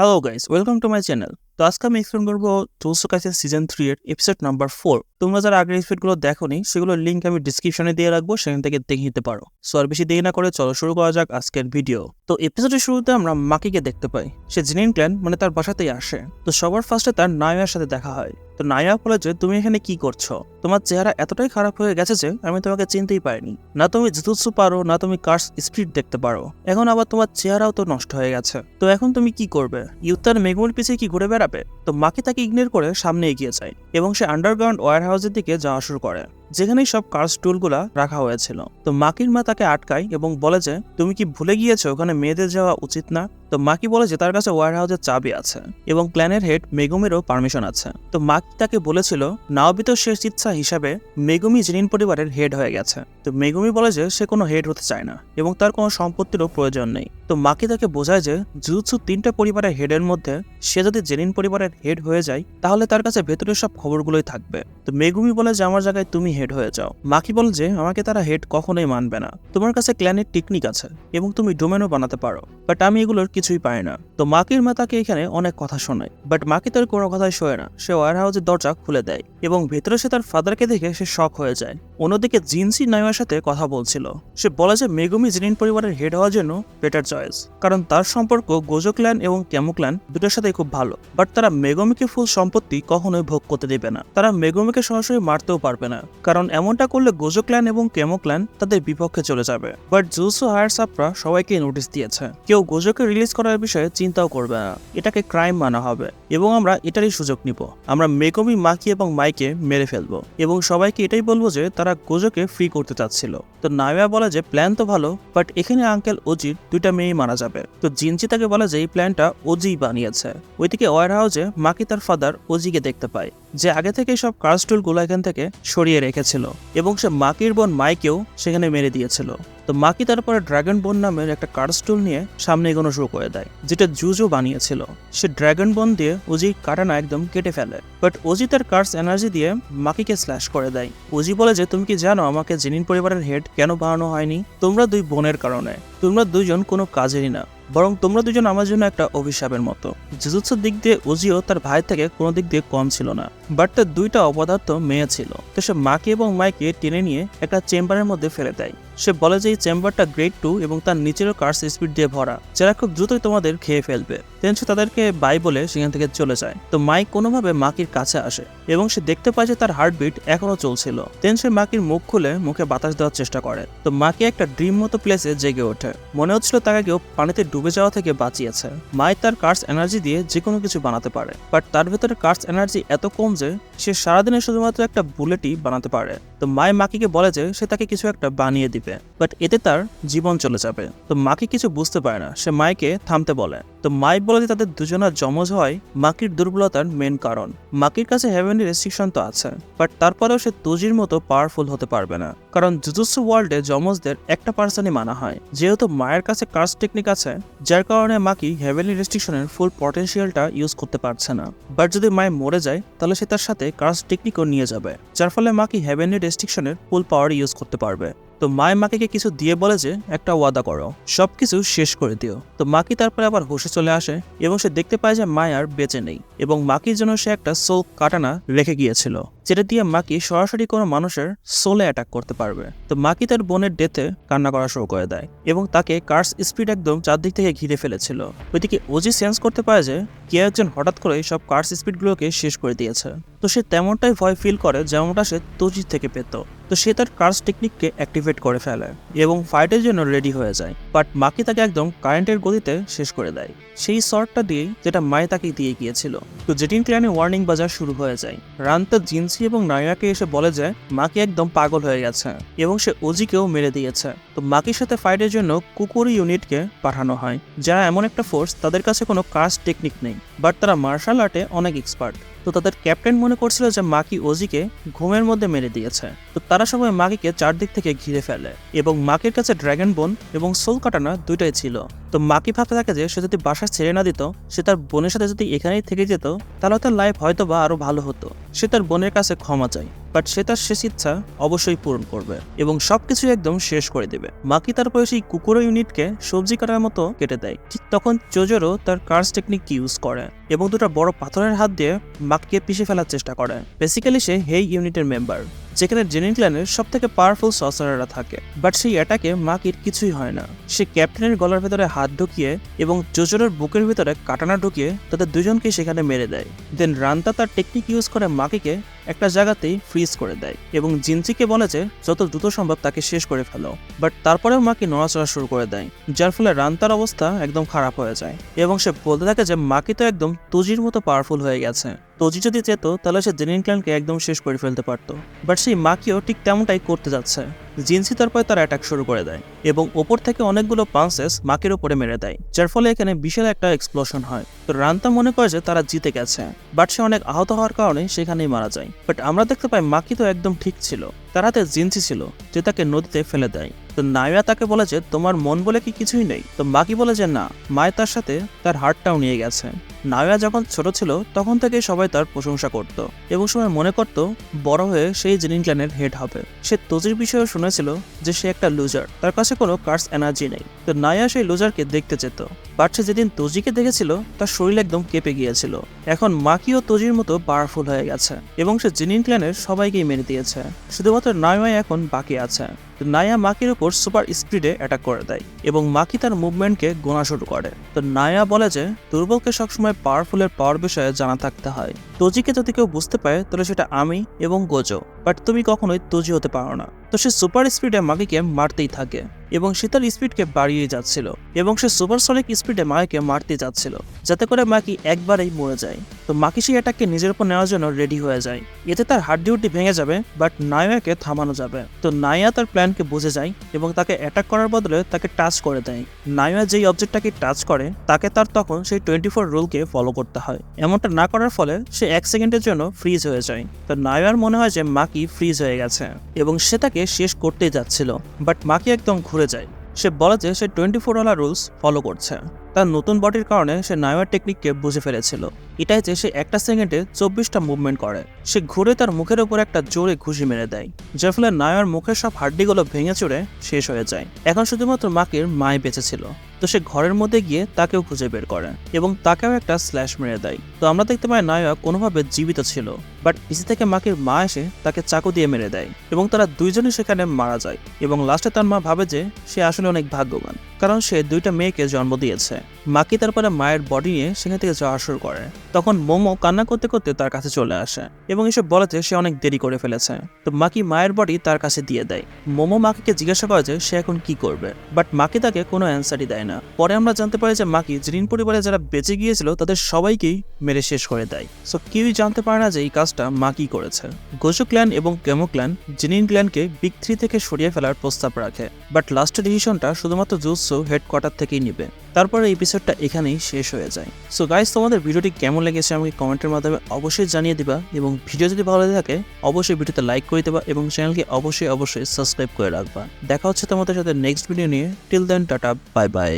Hello guys, welcome to my channel. তো আজকে আমি এক্সপ্লেন করবো জুজুৎসু কাইসেন সিজন 3 এর এপিসোড নাম্বার 4। তোমরা যারা আগের এপিসোডগুলো দেখোনি সেগুলোর লিঙ্ক আমি ডিসক্রিপশনে দিয়ে রাখবো, সেখান থেকে দেখে নিতে পারো। সো আর বেশি দেরি না করে চলো শুরু করা যাক আজকের ভিডিও। তো এপিসোডের শুরুতে আমরা মাকিকে দেখতে পাই। সে জিনিন ক্ল্যান মানে তার বাসাতেই আসে। তো সবার ফার্স্টে তার নায়ার সাথে দেখা হয়। তো নায়া বলে যে তুমি এখানে কি করছো, তোমার চেহারা এতটাই খারাপ হয়ে গেছে যে আমি তোমাকে চিনতেই পারিনি। না তুমি জুজুৎসু পারো, না তুমি কার্স স্পিড দেখতে পারো, এখন আবার তোমার চেহারাও তো নষ্ট হয়ে গেছে। তো এখন তুমি কি করবে? ইউতার মেগুমির পিছিয়ে কি ঘুরে বেড়াবে? তো মাকি তাকে ইগনোর করে সামনে এগিয়ে যায় এবং সে আন্ডারগ্রাউন্ড ওয়্যার হাউসের দিকে যাওয়া শুরু করে, যেখানেই সব কার্স টুলগুলা রাখা হয়েছিল। তো মাকির মা তাকে আটকায় এবং বলে যে তুমি কি ভুলে গিয়েছো ওখানে মেয়েদের যাওয়া উচিত না? তো মাকি বলে যে তার কাছে ওয়্যার হাউসের চাবি আছে এবং ক্ল্যানের হেড মেগুমিরও পারমিশন আছে। তো মাকি তাকে বলেছিল নাওবিতো শেষ ইচ্ছা হিসাবে মেগুমি জিনিন পরিবারের হেড হয়ে গেছে। তো মেগুমি বলে যে সে কোনো হেড হতে চায় না এবং তার কোনো সম্পত্তিরও প্রয়োজন নেই। তো মাকি তাকে বোঝায় যে জুজুৎসু 3টা পরিবারের হেডের মধ্যে সে যদি জেনিন পরিবারের হেড হয়ে যায় তাহলে তার কাছে ভেতরের সব খবরগুলোই থাকবে। তো মেগুমি বলে যে আমার জায়গায় তুমি হেড হয়ে যাও। মাকি বলে যে আমাকে তারা হেড কখনোই মানবে না, তোমার কাছে ক্ল্যানের টেকনিক আছে এবং তুমি ডোমেনও বানাতে পারো, বাট আমি এগুলোর কিছুই পাই না। তো মাকির মা তাকে এখানে অনেক কথা শোনায়, বাট মাকি তার কোনো কথাই শোয় না। সে ওয়্যার হাউসের দরজা খুলে দেয় এবং ভেতরে সে তার ফাদারকে দেখে সে শক হয়ে যায়। অন্যদিকে জিনসি নাইমার সাথে কথা বলছিল। সে বলে যে মেগুমি জিনিন পরিবারের হেড হওয়ার জন্য বেটার চয়েস, কারণ তার সম্পর্ক গোজো ক্ল্যান এবং ক্যামো ক্ল্যান দুটোর সাথে খুব ভালো, বাট তারা মেগুমিকে ফুল সম্পত্তি কখনোই ভোগ করতে দেবে না। তারা মেগুমিকে সরাসরি মারতেও পারবে না, কারণ এমনটা করলে গোজো ক্ল্যান এবং ক্যামো ক্ল্যান তাদের বিপক্ষে চলে যাবে। বাট জুজুৎসু হায়ার সাপরা সবাইকে নোটিস দিয়েছে, কেউ গোজোকে রিলিজ করার বিষয়ে চিন্তাও করবে না, এটাকে ক্রাইম মানা হবে এবং আমরা এটারই সুযোগ নিব। আমরা মেগুমি, মাকি এবং মাইকে মেরে ফেলবো এবং সবাইকে এটাই বলবো যে তারা গোজোকে ফ্রি করতে চাচ্ছিল। তো নায়া বলে যে প্ল্যান তো ভালো, বাট এখানে আঙ্কেল ওজির 2টা মেয়ে মারা যাবে। তো জিনচি তাকে বলে যে এই প্ল্যানটা ওজি বানিয়েছে। ওইদিকে ওয়্যার হাউসে মাকি তার ফাদার ওজিকে দেখতে পায়, যে আগে থেকে সব কার্স টুলগুলো এখান থেকে সরিয়ে রেখেছিল এবং সে মাকির বোন মাইকেও সেখানে মেরে দিয়েছিল। তো মাকি তারপরে ড্রাগন বোন নামের একটা কার্স টুল নিয়ে সামনে এগোনো শুরু করে দেয়, যেটা জুজো বানিয়েছিল। সে ড্রাগন বোন দিয়ে ওজির কাটানা একদম কেটে ফেলে, বাট ওজি তার কার্স এনার্জি দিয়ে মাকিকে স্ল্যাশ করে দেয়। ওজি বলে যে তুমি কি জানো আমাকে জেনিন পরিবারের হেড কেন বানানো হয়নি? তোমরা দুই বোনের কারণে। তোমরা দুইজন কোনো কাজেরই না, বরং তোমরা দুজন আমার জন্য একটা অভিশাপের মতো। জুজুৎসুর দিক দিয়ে ওজিও তার ভাই থেকে কোনো দিক দিয়ে কম ছিল না, বাট তার 2টা অপদার্থ মেয়ে ছিল। তো সে মাকি এবং মাইকে টেনে নিয়ে একটা চেম্বারের মধ্যে ফেলে দেয়। সে বলে যে এই চেম্বারটা গ্রেড 2 এবং তার নিচেরও কার্স স্পিড দিয়ে ভরা, যারা খুব দ্রুতই তোমাদের খেয়ে ফেলবে। দেন সে তাদেরকে বাই বলে সেখান থেকে চলে যায়। তো মাইক কোনোভাবে মাকির কাছে আসে এবং সে দেখতে পায় যে তার হার্টবিট এখনো চলছিল। দেন সে মাকির মুখ খুলে মুখে বাতাস দেওয়ার চেষ্টা করে। তো মাকি একটা ড্রিম মতো প্লেসে জেগে ওঠে, মনে হচ্ছিল তাকে কেউ পানিতে ডুবে যাওয়া থেকে বাঁচিয়েছে। মাই তার কার্স এনার্জি দিয়ে যে কোনো কিছু বানাতে পারে, বাট তার ভেতরে কার্স এনার্জি এত কম যে সে সারাদিনে শুধুমাত্র একটা বুলেটই বানাতে পারে। তো মাই মাকিকে বলে যে সে তাকে কিছু একটা বানিয়ে দিবে, বাট এতে তার জীবন চলে যাবে। তো মাকি কিছু বুঝতে পারে না, সে মাইকে থামতে বলে। তো মাই বলে যে তাদের দুজনের যমজ হয় মাকির দুর্বলতার মেন কারণ। মাকির কাছে হেভেনলি রেস্ট্রিকশন তো আছে, বাট তারপরেও সে তোজির মতো পাওয়ারফুল হতে পারবে না, কারণ জুজুৎসু ওয়ার্ল্ডে যমজদের একটা পার্সনই মানা হয়। যেহেতু মায়ের কাছে কার্স টেকনিক আছে, যার কারণে মাকি হেভেনলি রেস্ট্রিকশনের ফুল পটেনশিয়ালটা ইউজ করতে পারছে না। বাট যদি মায় মরে যায় তাহলে সে তার সাথে কার্স টেকনিকও নিয়ে যাবে, যার ফলে মাকি হেভেনলি রেস্ট্রিকশনের ফুল পাওয়ার ইউজ করতে পারবে। তো মায় মাকিকে কিছু দিয়ে বলে যে একটা ওয়াদা করো, সবকিছু শেষ করে দিও। তো মাকি তারপরে আবার হোশে চলে আসে এবং সে দেখতে পায় যে মায় আর বেঁচে নেই এবং মাকির জন্য সে একটা সোল কাটানা রেখে গিয়েছিল, যেটা দিয়ে মাকি সরাসরি কোনো মানুষের সোলে অ্যাটাক করতে পারবে। তো মাকি তার বোনের ডেথে কান্না করা শুরু করে দেয় এবং তাকে কার্স স্পিড একদম চারদিক থেকে ঘিরে ফেলেছিল। ওইদিকে ওজি সেন্স করতে পারে যে কেউ একজন হঠাৎ করে সব কার্স স্পিডগুলোকে শেষ করে দিয়েছে। তো সে তেমনটাই ভয় ফিল করে যেমনটা সে তোজি থেকে পেত। তো সে তার কার্স টেকনিককে অ্যাক্টিভেট করে ফেলে এবং ফাইটের জন্য রেডি হয়ে যায়, বাট মাকি তাকে একদম কারেন্টের গতিতে শেষ করে দেয়, সেই শর্টটা দিয়ে যেটা মায়ে তাকে দিয়ে গিয়েছিল। তো জেটিন ক্ল্যানে ওয়ার্নিং বাজার শুরু হয়ে যায়। রান্তা জিনসি এবং নায়াকে এসে বলে যে মাকি একদম পাগল হয়ে গেছে এবং সে ওজিকেও মেরে দিয়েছে। তো মাকির সাথে ফাইটের জন্য কুকুরি ইউনিটকে পাঠানো হয়, যারা এমন একটা ফোর্স তাদের কাছে কোনো কার্স টেকনিক নেই, বাট তারা মার্শাল আর্টে অনেক এক্সপার্ট। তো তাদের ক্যাপ্টেন মনে করছিল যে মাকি ওজিকে ঘুমের মধ্যে মেরে দিয়েছে। তো তারা সবাই মাকিকে চারদিক থেকে ঘিরে ফেলে এবং মাকির কাছে ড্রাগন বোন এবং সোল কাটানা 2টাই ছিল। তো মাকি ভাবতে থাকে যে সে যদি বাসা ছেড়ে না দিত, সে তার বোনের সাথে যদি এখানেই থেকে যেত তাহলে তার লাইফ হয়তো বা আরো ভালো হতো। সে তার বোনের কাছে ক্ষমা চায় বাট সে তার শেষ ইচ্ছা অবশ্যই পূরণ করবে এবং সবকিছু একদম শেষ করে দেবে। মাকি তারপরে সেই কুকুরো ইউনিটকে সবজি কাটার মতো কেটে দেয়। ঠিক তখন চোজোরো তার কার্স টেকনিক ইউজ করে এবং দুটো বড় পাথরের হাত দিয়ে মাকিকে পিষে ফেলার চেষ্টা করে। বেসিক্যালি সে হেই ইউনিটের মেম্বার, যেখানে জেনিন ক্ল্যানের সব থেকে পাওয়ারফুল সসারাররা থাকে। বাট সেই অ্যাটাকে মাকির কিছুই হয় না। সে ক্যাপ্টেনের গলার ভেতরে হাত ঢুকিয়ে এবং জোজোরোর বুকের ভিতরে কাটানা ঢুকিয়ে তাদের দুজনকে সেখানে মেরে দেয়। দেন রান্তা তার টেকনিক ইউজ করে মাকিকে একটা জায়গাতেই ফ্রিজ করে দেয় এবং জিনচিকে বলে যে যত দ্রুত সম্ভব তাকে শেষ করে ফেলো। বাট তারপরেও মাকি নড়াচড়া শুরু করে দেয়, যার ফলে রান্তার অবস্থা একদম খারাপ হয়ে যায় এবং সে বলতে থাকে যে মাকি তো একদম তোজির মতো পাওয়ারফুল হয়ে গেছে। তোজি যদি যেত তাহলে সে জেনিন ক্ল্যানকে একদম শেষ করে ফেলতে পারতো। বাট সেই মাকিও ঠিক তেমনটাই করতে যাচ্ছে। জিনসি তারপরে তার অ্যাটাক শুরু করে দেয় এবং ওপর থেকে অনেকগুলো পাঞ্চেস মাকির ওপরে মেরে দেয়, যার ফলে এখানে বিশাল একটা এক্সপ্লোশন হয়। তো রান্তা মনে করে যে তারা জিতে গেছে, বাট সে অনেক আহত হওয়ার কারণে সেখানেই মারা যায়। বাট আমরা দেখতে পাই মাকি তো একদম ঠিক ছিল, তার হাতে জিনসি ছিল যে তাকে নদীতে ফেলে দেয়। তো নায়া তাকে বলে যে তোমার মন বলে কি কিছুই নেই। তো মাকি বলে যে না, মায় তার সাথে তার হার্টটাও নিয়ে গেছে। নায়া যখন ছোট ছিল তখন থেকে সবাই তার প্রশংসা করত এবং সবাই মনে করত বড় হয়ে সেই জেনিন ক্ল্যানের হেড হবে। সে তোজির বিষয়েও শুনেছিল যে সে একটা লুজার, তার কাছে কোনো কার্স এনার্জি নেই। তো নায়া সেই লুজারকে দেখতে যেত, বাট সে যেদিন তোজিকে দেখেছিল তার শরীর একদম কেঁপে গিয়েছিল। এখন মাকিও তোজির মতো পাওয়ারফুল হয়ে গেছে এবং সে জেনিন ক্ল্যানের সবাইকেই মেরে দিয়েছে। শুধুমাত্র নায়াই এখন বাকি আছে। নায়া মাকির উপর সুপার স্পিডে অ্যাটাক করে দেয় এবং মাকি তার মুভমেন্টকে গোনা শুরু করে। তো নায়া বলে যে দুর্বলকে সবসময় পাওয়ারফুলের পাওয়ার বিষয়ে জানা থাকতে হয়। তোজিকে যদি কেউ বুঝতে পারে তাহলে সেটা আমি এবং গোজো, বাট তুমি কখনোই তোজি হতে পারো না। তো সে সুপার স্পিডে মাকিকে মারতেই থাকে এবং সে তার স্পিডকে বাড়িয়ে যাচ্ছিল এবং সে সুপারসনিক স্পিডে মাকিকে মারতে যাচ্ছিল যাতে করে মাকি একবারেই মরে যায়। তো মাকি সেই অ্যাটাককে নিজের উপর নেওয়ার জন্য রেডি হয়ে যায়। এতে তার হাড্ডি ভেঙে যাবে, বাট নায়াকে থামানো যাবে। তো নায়া তার প্ল্যানকে বুঝে যায় এবং তাকে অ্যাটাক করার বদলে তাকে টাচ করে দেয়। নায়া যেই অবজেক্টটাকে টাচ করে তাকে তার তখন সেই 24 রুলকে ফলো করতে হয়। এমনটা না করার ফলে সে 1 সেকেন্ডের জন্য ফ্রিজ হয়ে যায়। তো নায়ার মনে হয় যে মাকি ফ্রিজ হয়ে গেছে এবং সে তাকে শেষ করতেই যাচ্ছিল, বাট মাকি একদম ঘুরে যায়। সে বলে যে সে 24 রুলস ফলো করছে। তার নতুন বডির কারণে সে নায়ার টেকনিককে বুঝে ফেলেছিল। এটাই যে সে একটা সেকেন্ডে 24টা মুভমেন্ট করে। সে ঘুরে তার মুখের উপর একটা জোরে ঘুষি মেরে দেয়, যার ফলে নায়ার মুখের সব হাড্ডিগুলো ভেঙে চুরে শেষ হয়ে যায়। এখন শুধুমাত্র মাকির মাই বেঁচে ছিল। তো সে ঘরের মধ্যে গিয়ে তাকেও খুঁজে বের করে এবং তাকেও একটা স্ল্যাশ মেরে দেয়। তো আমরা দেখতে পাই নায়া কোনোভাবে জীবিত ছিল, বাট পিছে থেকে মাকির মা এসে তাকে চাকু দিয়ে মেরে দেয় এবং তারা দুইজনই সেখানে মারা যায়। এবং লাস্টে তার মা ভাবে যে সে আসলে অনেক ভাগ্যবান, কারণ সে 2টা মেয়েকে জন্ম দিয়েছে। মাকি তারপরে মায়ের বডি নিয়ে সেখান থেকে যাওয়া শুরু করে। তখন মোমো কান্না করতে করতে তার কাছে চলে আসে এবং এসে বলে যে সে অনেক দেরি করে ফেলেছে। তো মাকি মায়ের বডি তার কাছে দিয়ে দেয়। মোমো মাকিকে জিজ্ঞাসা করে যে সে এখন কি করবে, বাট মাকি তাকে কোনো অ্যান্সারই দেয় না। পরে আমরা জানতে পারি যে মাকি জিনিন পরিবারে যারা বেঁচে গিয়েছিল তাদের সবাইকেই মেরে শেষ করে দেয়। সো কেউই জানতে পারে না যে এই কাজটা মাকি করেছে। গোজো ক্ল্যান এবং কেমো ক্ল্যান জিনিন ক্ল্যানকে বিগ 3 থেকে সরিয়ে ফেলার প্রস্তাব রাখে, বাট লাস্টের ডিসিশনটা শুধুমাত্র জুৎসু হেডকোয়ার্টার থেকেই নেবে। তারপরে এপিসোডটা এখানেই শেষ হয়ে যায়। সো গাইস, তোমাদের ভিডিওটি কেমন লেগেছে আমাকে কমেন্টের মাধ্যমে অবশ্যই জানিয়ে দিবা এবং ভিডিও যদি ভালো লাগে থাকে অবশ্যই ভিডিওতে লাইক করে দেবা এবং চ্যানেলকে অবশ্যই সাবস্ক্রাইব করে রাখবা। দেখা হচ্ছে তোমাদের সাথে নেক্সট ভিডিও নিয়ে। Till then, tata, bye by.